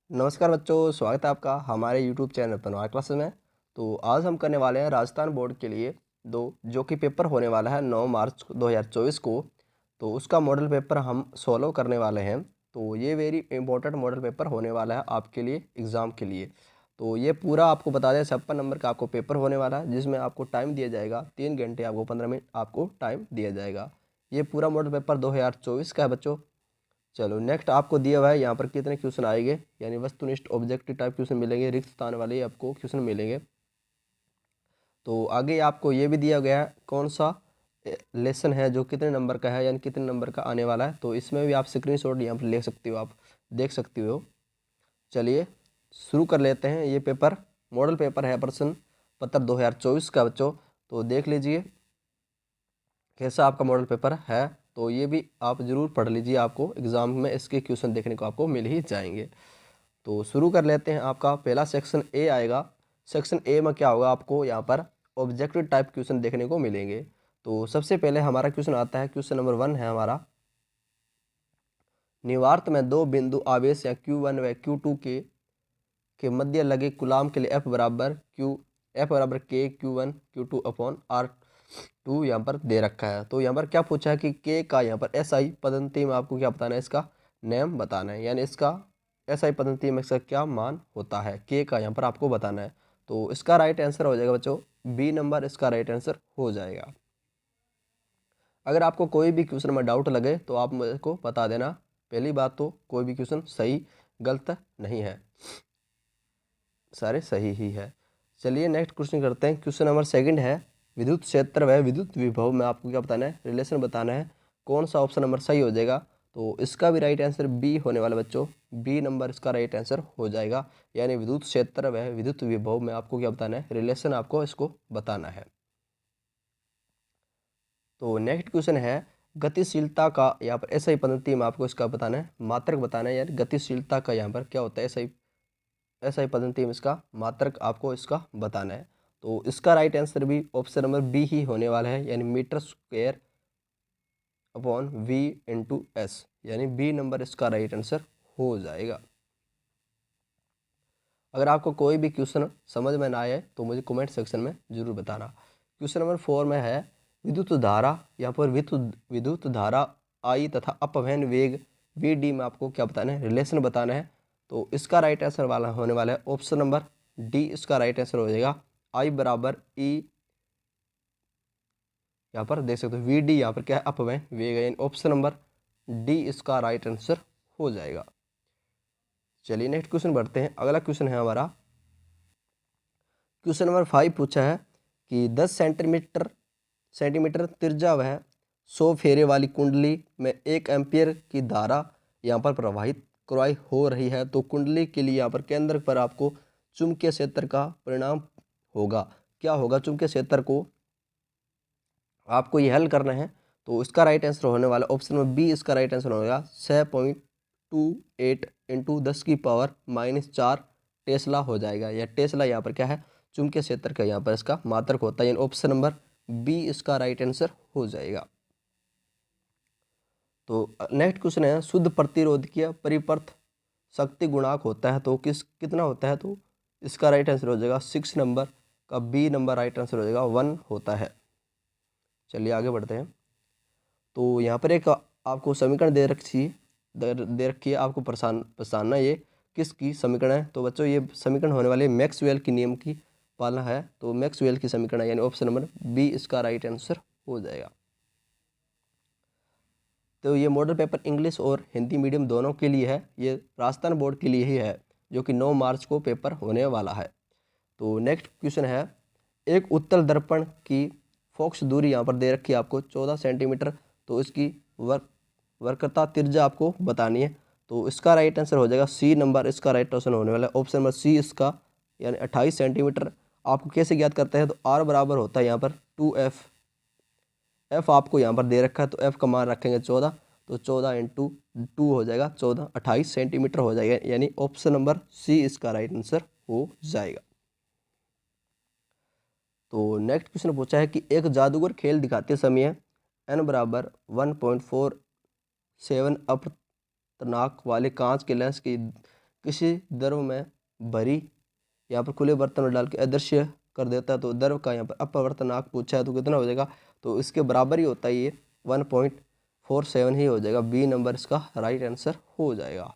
नमस्कार बच्चों, स्वागत है आपका हमारे YouTube चैनल पनवार क्लासेस में। तो आज हम करने वाले हैं राजस्थान बोर्ड के लिए जो कि पेपर होने वाला है 9 मार्च 2024 को। तो उसका मॉडल पेपर हम सॉल्व करने वाले हैं। तो ये वेरी इंपॉर्टेंट मॉडल पेपर होने वाला है आपके लिए एग्ज़ाम के लिए। तो ये पूरा आपको बता दें 56 नंबर का आपको पेपर होने वाला है, जिसमें आपको टाइम दिया जाएगा 3 घंटे, आपको 15 मिनट आपको टाइम दिया जाएगा। ये पूरा मॉडल पेपर 2024 का है बच्चों। चलो नेक्स्ट आपको दिया हुआ है यहाँ पर कितने क्वेश्चन आएंगे, यानी वस्तुनिष्ठ ऑब्जेक्टिव टाइप क्वेश्चन मिलेंगे, रिक्त स्थान वाले आपको क्वेश्चन मिलेंगे। तो आगे आपको ये भी दिया गया है कौन सा लेसन है जो कितने नंबर का है, यानी कितने नंबर का आने वाला है। तो इसमें भी आप स्क्रीनशॉट यहाँ पर ले सकते हो, आप देख सकते हो। चलिए शुरू कर लेते हैं। ये पेपर मॉडल पेपर है प्रश्न पत्र 2024 का बच्चों। तो देख लीजिए कैसा आपका मॉडल पेपर है। तो ये भी आप ज़रूर पढ़ लीजिए, आपको एग्ज़ाम में इसके क्वेश्चन देखने को आपको मिल ही जाएंगे। तो शुरू कर लेते हैं। आपका पहला सेक्शन ए आएगा। सेक्शन ए में क्या होगा, आपको यहाँ पर ऑब्जेक्टिव टाइप क्वेश्चन देखने को मिलेंगे। तो सबसे पहले हमारा क्वेश्चन आता है, क्वेश्चन नंबर 1 है हमारा। निवार्त में दो बिंदु आवेश या Q1 व Q2 के मध्य लगे कूलाम के लिए F बराबर K Q1 Q2 upon R2 यहाँ पर दे रखा है। तो यहाँ पर क्या पूछा है कि K का यहाँ पर SI पद्धति में आपको क्या बताना है, इसका नेम बताना है, यानी इसका SI पद्धति में इसका क्या मान होता है, K का यहाँ पर आपको बताना है। तो इसका राइट आंसर हो जाएगा बच्चों बी नंबर, इसका राइट आंसर हो जाएगा। अगर आपको कोई भी क्वेश्चन में डाउट लगे तो आप मेरे को बता देना। पहली बात तो कोई भी क्वेश्चन सही गलत नहीं है, सारे सही ही है। चलिए नेक्स्ट क्वेश्चन करते हैं। क्वेश्चन नंबर 2 है, विद्युत क्षेत्र व विद्युत विभव में आपको क्या बताना है, रिलेशन बताना है। कौन सा ऑप्शन नंबर सही हो जाएगा। तो इसका भी राइट आंसर बी होने वाला बच्चों, बी नंबर इसका राइट आंसर हो जाएगा। यानी विद्युत क्षेत्र व विद्युत विभव में आपको क्या बताना है, रिलेशन आपको इसको बताना है। तो नेक्स्ट क्वेश्चन है, गतिशीलता का यहाँ पर SI पद्धति में आपको इसका बताना है, मात्रक बताना है। यानी गतिशीलता का यहाँ पर क्या होता है, SI पद्धति में इसका मात्रक आपको इसका बताना है। तो इसका राइट आंसर भी ऑप्शन नंबर बी ही होने वाला है, यानी metre square upon V into S, यानी बी नंबर इसका राइट आंसर हो जाएगा। अगर आपको कोई भी क्वेश्चन समझ में ना आए तो मुझे कमेंट सेक्शन में जरूर बताना। क्वेश्चन नंबर 4 में है, विद्युत धारा, यहाँ पर विद्युत धारा I तथा अपवहन वेग VD में आपको क्या बताना है, रिलेशन बताना है। तो इसका राइट आंसर वाला होने वाला है ऑप्शन नंबर डी, इसका राइट आंसर हो जाएगा I बराबर E। यहाँ पर देख सकते हो VD यहाँ पर क्या है, अपवहन वेग है, यानी ऑप्शन नंबर डी इसका राइट आंसर हो जाएगा। चलिए नेक्स्ट क्वेश्चन बढ़ते हैं। अगला क्वेश्चन है हमारा, क्वेश्चन नंबर 5 पूछा है कि 10 सेंटीमीटर त्रिज्या वह 100 फेरे वाली कुंडली में 1 एम्पियर की धारा यहाँ पर प्रवाहित करवाई हो रही है। तो कुंडली के लिए यहाँ पर केंद्र पर आपको चुंबकीय क्षेत्र का परिणाम होगा, क्या होगा चुंबकीय क्षेत्र को, आपको ये हल करना है। तो इसका राइट आंसर होने वाला ऑप्शन में बी, इसका राइट आंसर होगा 6.28 इंटू 10⁻⁻4 टेस्ला हो जाएगा। या टेस्ला यहाँ पर क्या है, चुंबकीय क्षेत्र का यहाँ पर इसका मात्रक होता है, यानी ऑप्शन नंबर बी इसका राइट आंसर हो जाएगा। तो नेक्स्ट क्वेश्चन है, शुद्ध प्रतिरोधकीय परिपर्थ शक्ति गुणांक होता है तो कितना होता है। तो इसका राइट आंसर हो जाएगा 6 नंबर का बी नंबर राइट आंसर हो जाएगा 1 होता है। चलिए आगे बढ़ते हैं। तो यहाँ पर एक आपको समीकरण दे रखी है, आपको पहचानना ये किसकी समीकरण है। तो बच्चों ये समीकरण होने वाले मैक्सवेल की नियम की पालना है। तो मैक्सवेल की समीकरण है, यानी ऑप्शन नंबर बी इसका राइट आंसर हो जाएगा। तो ये मॉडल पेपर इंग्लिश और हिंदी मीडियम दोनों के लिए है, ये राजस्थान बोर्ड के लिए ही है, जो कि 9 मार्च को पेपर होने वाला है। तो नेक्स्ट क्वेश्चन है, एक उत्तल दर्पण की फोकस दूरी यहाँ पर दे रखी है आपको 14 सेंटीमीटर। तो इसकी वक्रता त्रिज्या आपको बतानी है। तो इसका राइट आंसर हो जाएगा सी नंबर, इसका राइट आंसर होने वाला है ऑप्शन नंबर सी इसका, यानी 28 सेंटीमीटर। आपको कैसे ज्ञात करते हैं, तो आर बराबर होता है यहाँ पर 2F। एफ आपको यहाँ पर दे रखा है, तो एफ का मान रखेंगे 14, तो 14 इंटू 2 हो जाएगा 14, 28 सेंटीमीटर हो जाएगा, यानी ऑप्शन नंबर सी इसका राइट आंसर हो जाएगा। तो नेक्स्ट क्वेश्चन पूछा है कि एक जादूगर खेल दिखाते समय n बराबर 1.47 अपतनाक वाले कांच के लेंस की किसी द्रव में भरी यहाँ पर खुले बर्तन में डाल के अदृश्य कर देता है, तो द्रव का यहाँ पर अपवर्तनांक पूछा है तो कितना हो जाएगा, तो इसके बराबर ही होता है ये 1.47 ही हो जाएगा। बी नंबर इसका राइट आंसर हो जाएगा।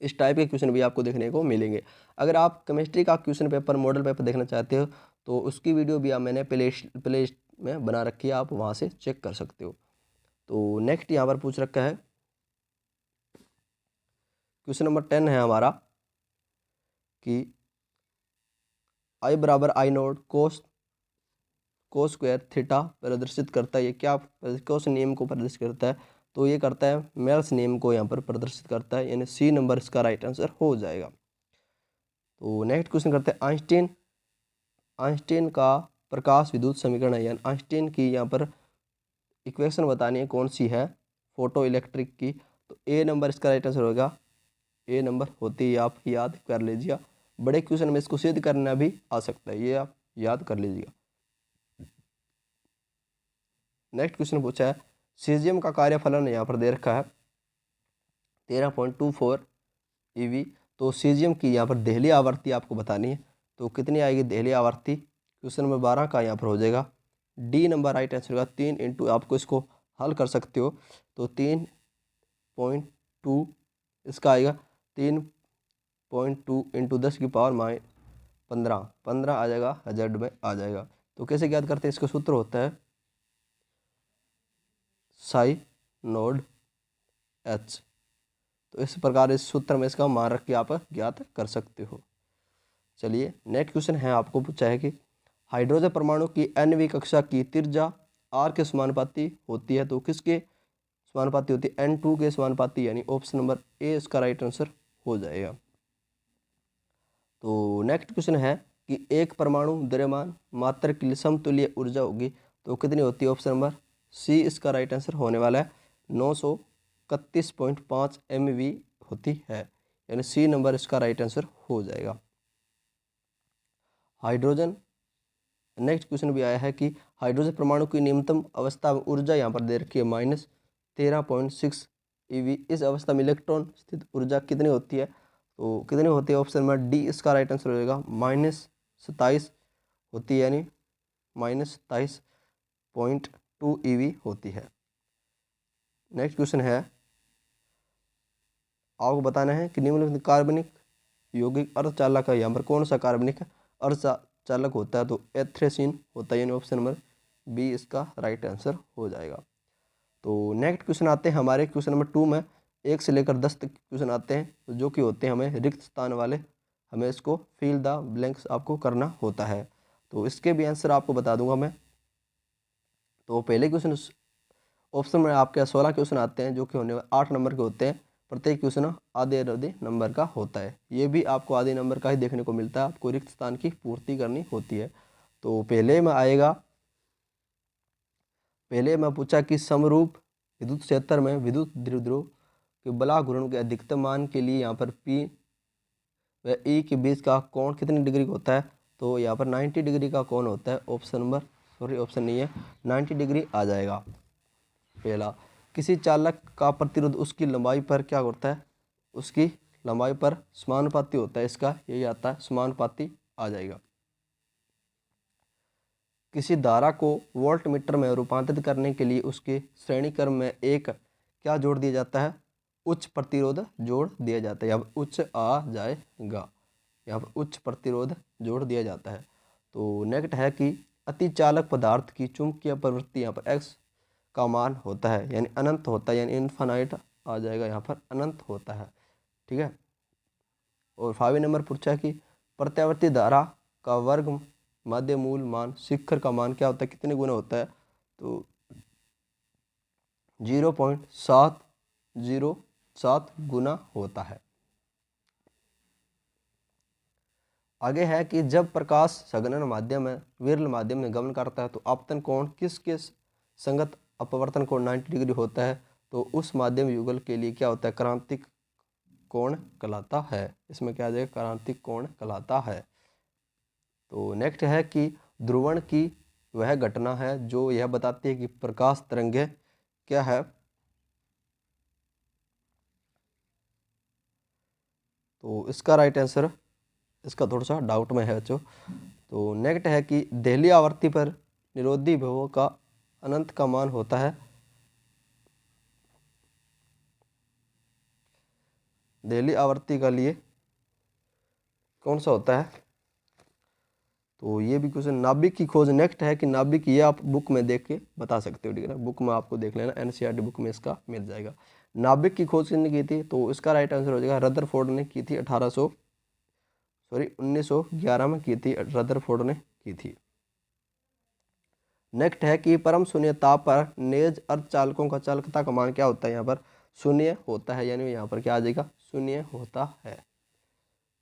इस टाइप के क्वेश्चन भी आपको देखने को मिलेंगे। अगर आप केमिस्ट्री का क्वेश्चन पेपर मॉडल पेपर देखना चाहते हो तो उसकी वीडियो भी मैंने प्ले में बना रखी है, आप वहाँ से चेक कर सकते हो। तो नेक्स्ट यहाँ पर पूछ रखा है क्वेश्चन नंबर 10 है हमारा कि I बराबर आई नोट कोस स्क्वायर थीटा प्रदर्शित करता है। ये क्या कौन नियम को प्रदर्शित करता है, तो ये करता है मेल्स नियम को यहाँ पर प्रदर्शित करता है, यानी सी नंबर इसका राइट आंसर हो जाएगा। तो नेक्स्ट क्वेश्चन करते हैं आइंस्टीन का प्रकाश विद्युत समीकरण है, यानी आइंस्टीन की यहाँ पर इक्वेशन बतानी है कौन सी है फोटो इलेक्ट्रिक की, तो ए नंबर इसका राइट आंसर होगा। ए नंबर होती है, आप याद कर लीजिए। बड़े क्वेश्चन में इसको सिद्ध करना भी आ सकता है, ये आप याद कर लीजिएगा। नेक्स्ट क्वेश्चन पूछा है सीजियम का कार्यफलन यहाँ पर दे रखा है 13.24 EV। तो सीजियम की यहाँ पर देहली आवर्ती आपको बतानी है, तो कितनी आएगी देहली आवर्ती, क्वेश्चन नंबर 12 का यहाँ पर हो जाएगा। डी नंबर राइट आंसर होगा। 3 इंटू आपको इसको हल कर सकते हो, तो 3.2 इसका आएगा 3.2 इंटू 10 की पावर -15 आ जाएगा, हज़ार में आ जाएगा। तो कैसे याद करते हैं, इसका सूत्र होता है साई नोड एच। तो इस प्रकार इस सूत्र में इसका मान रख के आप ज्ञात कर सकते हो। चलिए नेक्स्ट क्वेश्चन है, आपको पूछा है कि हाइड्रोजन परमाणु की NV कक्षा की त्रिज्या R के समानुपाती होती है, तो किसके समानुपाती होती है, N2 के समानुपाती, यानी ऑप्शन नंबर ए इसका राइट आंसर हो जाएगा। तो नेक्स्ट क्वेश्चन है कि एक परमाणु द्रव्यमान मात्रा के लिए समतुल्य ऊर्जा होगी, तो कितनी होती है, ऑप्शन नंबर सी इसका राइट आंसर होने वाला है। 931.5 MeV होती है, यानी सी नंबर इसका राइट आंसर हो जाएगा। हाइड्रोजन नेक्स्ट क्वेश्चन भी आया है कि हाइड्रोजन परमाणु की न्यूनतम अवस्था में ऊर्जा यहाँ पर दे रखी है -13.6 EV। इस अवस्था में इलेक्ट्रॉन स्थित ऊर्जा कितनी होती है, तो कितनी होती है, ऑप्शन नंबर डी इसका राइट आंसर हो जाएगा। -27 होती है, यानी -27.2 EV होती है। नेक्स्ट क्वेश्चन है, आपको बताना है कि निम्नलिखित कार्बनिक यौगिक अर्धचालक है, यहाँ पर कौन सा कार्बनिक अर्धचालक होता है, तो एथ्रेसीन होता है, यानी ऑप्शन नंबर बी इसका राइट आंसर हो जाएगा। तो नेक्स्ट क्वेश्चन आते हैं हमारे क्वेश्चन नंबर 2 में 1 से लेकर 10 तक क्वेश्चन आते हैं, जो कि होते हैं हमें रिक्त स्थान वाले, हमें इसको फिल द ब्लैंक्स आपको करना होता है। तो इसके भी आंसर आपको बता दूंगा मैं। तो पहले क्वेश्चन ऑप्शन में आपके 16 क्वेश्चन आते हैं, जो कि होने 8 नंबर के होते हैं। प्रत्येक क्वेश्चन आधे नंबर का होता है, ये भी आपको आधे नंबर का ही देखने को मिलता है, आपको रिक्त स्थान की पूर्ति करनी होती है। तो पहले में पूछा कि समरूप विद्युत क्षेत्र में विद्युत द्विध्रुव के बला घूर्ण के अधिकतम मान के लिए यहाँ पर P व E के बीच का कोण कितनी डिग्री का होता है, तो यहाँ पर 90 डिग्री का कोण होता है। ऑप्शन नहीं है, 90 डिग्री आ जाएगा। पहला, किसी चालक का प्रतिरोध उसकी लंबाई पर क्या होता है, उसकी लंबाई पर समानुपाती होता है, इसका यही आता है, समानुपाती आ जाएगा। किसी धारा को वोल्ट मीटर में रूपांतरित करने के लिए उसके श्रेणी क्रम में एक क्या जोड़ दिया जाता है, उच्च प्रतिरोध जोड़ दिया जाता है। यहाँ पर उच्च आ जाएगा, यहाँ पर उच्च प्रतिरोध जोड़ दिया जाता है। तो नेक्स्ट है कि अतिचालक पदार्थ की चुंबकीय प्रवृत्ति यहाँ पर x का मान होता है, यानी अनंत होता है, यानी इनफाइनाइट आ जाएगा, यहाँ पर अनंत होता है। ठीक है। और 5 नंबर पूछा है कि प्रत्यावर्ती धारा का वर्ग मध्य मूल मान शिखर का मान क्या होता है, कितने गुना होता है, तो 0.707 गुना होता है। आगे है कि जब प्रकाश संघनन माध्यम में विरल माध्यम में गमन करता है, तो आपतन कोण किसके संगत अपवर्तन कोण 90 डिग्री होता है, तो उस माध्यम युगल के लिए क्या होता है, क्रांतिक कोण कहलाता है। इसमें क्या आ जाएगा, क्रांतिक कोण कहलाता है। तो नेक्स्ट है कि ध्रुवण की वह घटना है जो यह बताती है कि प्रकाश तरंगें क्या है, तो इसका राइट आंसर, इसका थोड़ा सा डाउट में है बच्चों। तो नेक्स्ट है कि दहली आवर्ती पर निरोधी विभव का अनंत का मान होता है। दहली आवर्ती का लिए कौन सा होता है? तो ये भी क्वेश्चन, नाभिक की खोज नेक्स्ट है कि नाभिक, ये आप बुक में देख के बता सकते हो, ठीक है ना, बुक में आपको देख लेना, एनसीईआरटी बुक में इसका मिल जाएगा। नाभिक की खोज किसने की थी? तो इसका राइट आंसर हो जाएगा रदरफोर्ड ने की थी, 1911 में की थी, रदरफोर्ड ने की थी। नेक्स्ट है कि परम शून्य ताप पर नेज अर्धचालकों का चालकता का मान क्या होता है? यहाँ पर शून्य होता है, यानी यहाँ पर क्या आ जाएगा? शून्य होता है।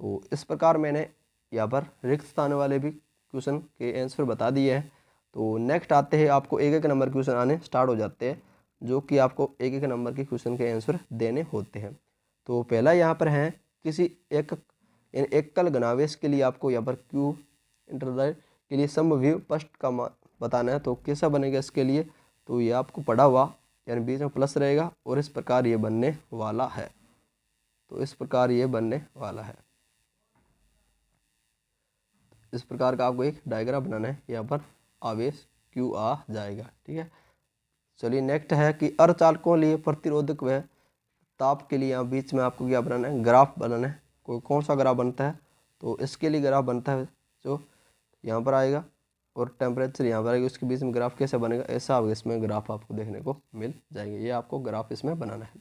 तो इस प्रकार मैंने यहाँ पर रिक्त स्थान वाले भी क्वेश्चन के आंसर बता दिए हैं। तो नेक्स्ट आते हैं, आपको एक एक नंबर क्वेश्चन आने स्टार्ट हो जाते हैं, जो कि आपको एक एक नंबर के क्वेश्चन के आंसर देने होते हैं। तो पहला यहाँ पर है, किसी एकल घनावेश के लिए आपको यहाँ पर क्यू इंटरवल के लिए समविभव पृष्ठ का मान बताना है। तो कैसा बनेगा इसके लिए? तो ये आपको पढ़ा हुआ, यानी बीच में प्लस रहेगा और इस प्रकार ये बनने वाला है। तो इस प्रकार ये बनने वाला है, इस प्रकार का आपको एक डायग्राम बनाना है, यहाँ पर आवेश क्यू आ जाएगा, ठीक है। चलिए नेक्स्ट है कि अर्धचालकों लिए प्रतिरोधक व ताप के लिए यहाँ बीच में आपको क्या बनाना है? ग्राफ बनाना है। कोई कौन सा ग्राफ बनता है? तो इसके लिए ग्राफ बनता है जो यहाँ पर आएगा और टेम्परेचर यहाँ पर आएगा, उसके बीच में ग्राफ कैसे बनेगा? ऐसा इसमें ग्राफ आपको देखने को मिल जाएंगे। ये आपको ग्राफ इसमें बनाना है।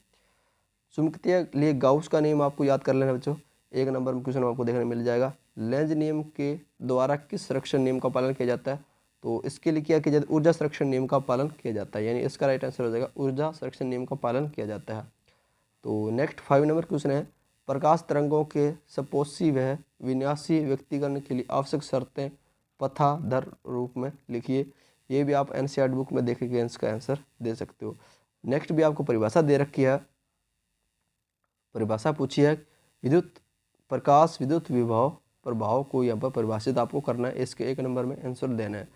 चुंबकीय लिए गाउस का नियम आपको याद कर लेना बच्चों, एक नंबर में क्वेश्चन आपको देखने मिल जाएगा। लेंज नियम के द्वारा किस संरक्षण नियम का पालन किया जाता है? तो इसके लिए क्या किया जाता है? ऊर्जा संरक्षण नियम का पालन किया जाता है, यानी इसका राइट आंसर हो जाएगा ऊर्जा संरक्षण नियम का पालन किया जाता है। तो नेक्स्ट 5 नंबर क्वेश्चन है, प्रकाश तरंगों के सपोषी व विन्यासी व्यक्तिकरण के लिए आवश्यक शर्तें पथाधर रूप में लिखिए। ये भी आप एनसीईआरटी बुक में देख के इसका आंसर दे सकते हो। नेक्स्ट भी आपको परिभाषा दे रखी है, परिभाषा पूछी है, विद्युत प्रकाश विद्युत विभव प्रभाव को यहाँ पर परिभाषित आपको करना है, इसके एक नंबर में आंसर देना है।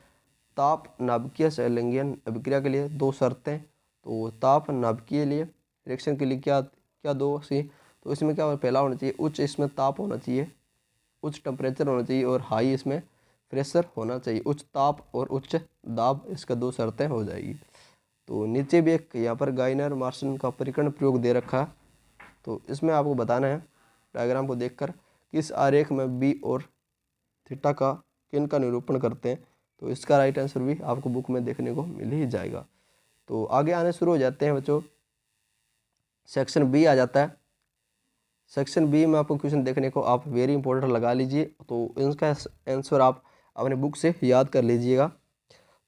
ताप नाभिकीय संलयन अभिक्रिया के लिए 2 शर्तें, तो ताप नाभिकीय लिए रिएक्शन के लिए क्या क्या 2 सी? तो इसमें क्या पहला होना चाहिए, उच्च इसमें ताप होना चाहिए, उच्च टेम्परेचर होना चाहिए, और हाई इसमें प्रेशर होना चाहिए। उच्च ताप और उच्च दाब, इसका 2 शर्तें हो जाएगी। तो नीचे भी एक यहाँ पर गाइनर मार्सन का परिकरण प्रयोग दे रखा है, तो इसमें आपको बताना है डायग्राम को देखकर किस आरेख में बी और थीटा का किन का निरूपण करते हैं। तो इसका राइट आंसर भी आपको बुक में देखने को मिल ही जाएगा। तो आगे आने शुरू हो जाते हैं बच्चों, सेक्शन बी आ जाता है। सेक्शन बी में आपको क्वेश्चन देखने को आप वेरी इंपॉर्टेंट लगा लीजिए, तो इसका आंसर आप अपने बुक से याद कर लीजिएगा।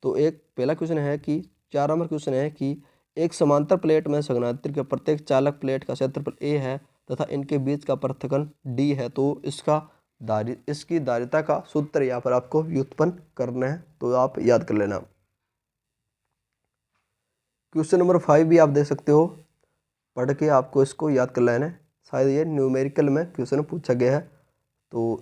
तो एक पहला क्वेश्चन है कि 4 नंबर क्वेश्चन है कि एक समांतर प्लेट में संघनात्र के प्रत्येक चालक प्लेट का क्षेत्रफल a है तथा इनके बीच का पृथक्करण d है। तो इसकी धारिता का सूत्र यहाँ पर आपको व्युत्पन्न करना है, तो आप याद कर लेना। क्वेश्चन नंबर 5 भी आप देख सकते हो, पढ़ के आपको इसको याद कर लेना है, शायद ये न्यूमेरिकल में क्वेश्चन पूछा गया है। तो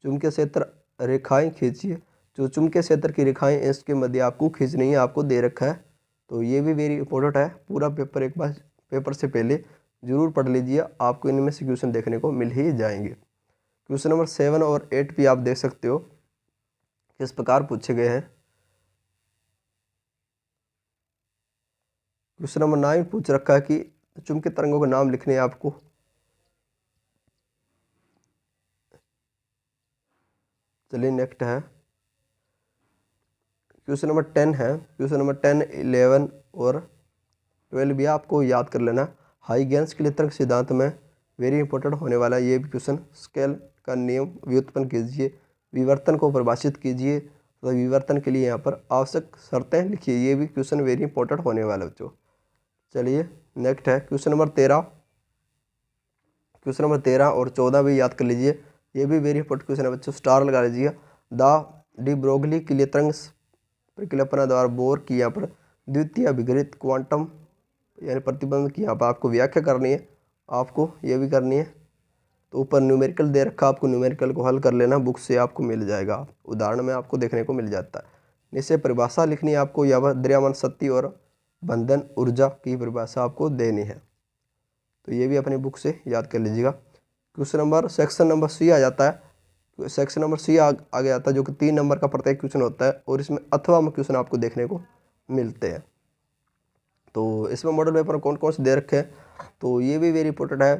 चुंबकीय क्षेत्र रेखाएं खींचिए, जो चुंबकीय क्षेत्र की रेखाएं इसके मध्य आपको खींचनी है, आपको दे रखा है। तो ये भी वेरी इंपॉर्टेंट है, पूरा पेपर एक बार पेपर से पहले जरूर पढ़ लीजिए, आपको इनमें से क्वेश्चन देखने को मिल ही जाएंगे। क्वेश्चन नंबर 7 और 8 भी आप देख सकते हो किस प्रकार पूछे गए हैं। क्वेश्चन नंबर 9 पूछ रखा है कि चुंबकीय तरंगों के नाम लिखने हैं आपको। चलिए नेक्स्ट है क्वेश्चन नंबर 10 है। क्वेश्चन नंबर 10, 11 और 12 भी आपको याद कर लेना। हाइगेंस के लिए तरंग सिद्धांत में वेरी इंपॉर्टेंट होने वाला है ये भी क्वेश्चन। स्केल का नियम व्युत्पन्न कीजिए, विवर्तन को परिभाषित कीजिए, तो विवर्तन के लिए यहाँ पर आवश्यक शर्तें लिखिए। ये भी क्वेश्चन वेरी इंपॉर्टेंट होने वाला है बच्चों। चलिए नेक्स्ट है क्वेश्चन नंबर 13। क्वेश्चन नंबर 13 और 14 भी याद कर लीजिए, ये भी वेरी इंपॉर्टेंट क्वेश्चन है बच्चों, स्टार लगा लीजिए। डी ब्रोगली के लिए तरंग परिकल्पना द्वारा बोर की यहाँ पर द्वितीय विघटित क्वांटम यानी प्रतिबंध की यहाँ पर आपको व्याख्या करनी है, आपको ये भी करनी है। तो ऊपर न्यूमेरिकल दे रखा, आपको न्यूमेरिकल को हल कर लेना, बुक से आपको मिल जाएगा, उदाहरण में आपको देखने को मिल जाता है। निश्चय परिभाषा लिखनी है आपको, यहाँ पर द्रव्यमान शक्ति और बंधन ऊर्जा की परिभाषा आपको देनी है। तो ये भी अपनी बुक से याद कर लीजिएगा। Question number section number C आ जाता है। सेक्शन नंबर सी आगे आता है, जो कि 3 नंबर का प्रत्येक क्वेश्चन होता है और इसमें अथवा में क्वेश्चन आपको देखने को मिलते हैं। तो इसमें मॉडल पेपर कौन कौन से दे रखे हैं, तो ये भी वेरी इंपॉर्टेंट है।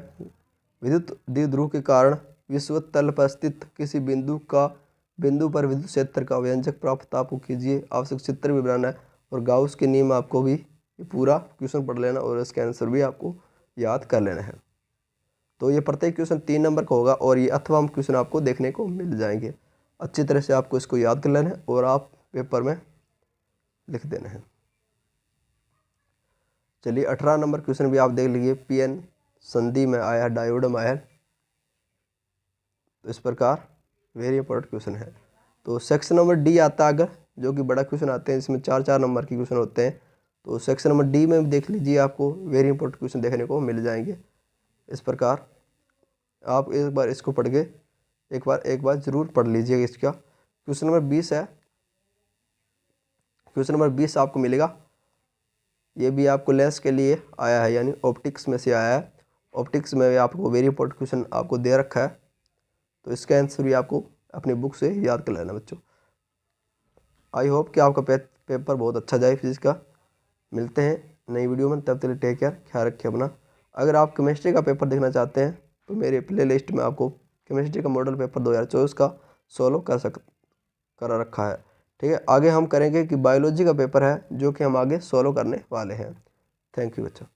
विद्युत द्विध्रुव के कारण विषुवत तल पर स्थित किसी बिंदु पर विद्युत क्षेत्र का व्यंजक प्राप्त आपको कीजिए। आवश्यक चित्र भी बनाना है और गाउस के नियम आपको भी पूरा क्वेश्चन पढ़ लेना और इसके आंसर भी आपको याद कर लेना है। तो ये प्रत्येक क्वेश्चन 3 नंबर का होगा और ये अथवा क्वेश्चन आपको देखने को मिल जाएंगे। अच्छी तरह से आपको इसको याद कर लेना है और आप पेपर में लिख देना है। चलिए 18 नंबर क्वेश्चन भी आप देख लीजिए। पीएन संधि में आया डायोड में आया, तो इस प्रकार वेरी इंपॉर्टेंट क्वेश्चन है। तो सेक्शन नंबर डी आता है अगर, जो कि बड़ा क्वेश्चन आते हैं, इसमें 4 नंबर के क्वेश्चन होते हैं। तो सेक्शन नंबर डी में भी देख लीजिए, आपको वेरी इंपॉर्टेंट क्वेश्चन देखने को मिल जाएंगे। इस प्रकार आप एक बार इसको पढ़ के एक बार जरूर पढ़ लीजिएगा। इसका क्वेश्चन नंबर 20 है। क्वेश्चन नंबर 20 आपको मिलेगा, ये भी आपको लेंस के लिए आया है, यानी ऑप्टिक्स में से आया है। ऑप्टिक्स में आपको वेरी इंपॉर्टेंट क्वेश्चन आपको दे रखा है, तो इसका आंसर भी आपको अपनी बुक से याद कर लेना बच्चों। आई होप कि आपका पेपर बहुत अच्छा जाए फिजिक्स का। मिलते हैं नई वीडियो में, तब तक टेक केयर, ख्याल रखिए अपना। अगर आप केमिस्ट्री का पेपर देखना चाहते हैं तो मेरे प्ले लिस्ट में आपको केमिस्ट्री का मॉडल पेपर 2024 का सोलो कर रखा है। ठीक है, आगे हम करेंगे कि बायोलॉजी का पेपर है, जो कि हम आगे सोलो करने वाले हैं। थैंक यू बच्चों।